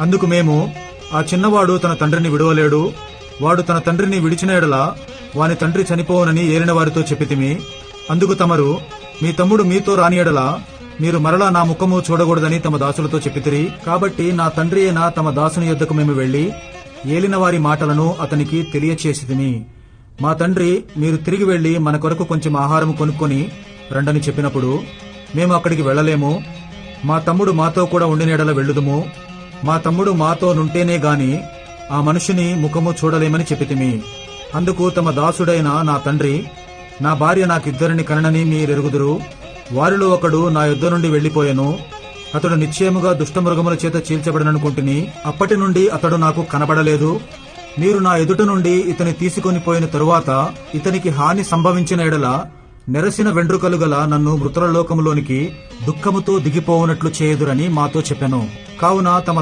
అందుకు మేము, ఆ చిన్నవాడు తన తండ్రిని విడువలేడు, వాడు తన తండ్రిని విడిచిన ఎడల వాని తండ్రి చనిపోవునని ఏలిన వారితో చెప్పితిమి. అందుకు తమరు, మీ తమ్ముడు మీతో రాని ఎడల మీరు మరలా నా ముఖము చూడకూడదని తమ దాసులతో చెప్పితిరి. కాబట్టి నా తండ్రి అయిన తమ దాసుని యొద్దకు మేము వెళ్లి ఏలిన వారి మాటలను అతనికి తెలియచేసితిమి. మా తండ్రి, మీరు తిరిగి వెళ్లి మన కొరకు కొంచెం ఆహారం కొనుక్కొని రండని చెప్పినప్పుడు, మేము అక్కడికి వెళ్లలేము, మా తమ్ముడు మాతో కూడా ఉండిన ఎడల వెళ్ళుదుము, మా తమ్ముడు మాతో నుంటేనే గాని ఆ మనుషుని ముఖము చూడలేమని చెప్పితిమి. అందుకు తమ దాసుడైన నా తండ్రి, నా భార్య నాకిద్దరిని కననని మీరెరుగుదురు, వారిలో ఒకడు నా యొద్ద నుండి వెళ్లిపోయెను, అతడు నిశ్చయముగా దుష్టమృగముల చేత చీల్చబడననుకుంటుని అప్పటి నుండి అతడు నాకు కనబడలేదు. మీరు నా ఎదుట నుండి ఇతని తీసుకొని పోయిన తరువాత ఇతనికి హాని సంభవించిన ఎడల నెరసిన వెండ్రుకలు గల నన్ను మృతుల లోకములోనికి దుఃఖముతో దిగిపోవునట్లు చేయుదురని మాతో చెప్పెను. కావున తమ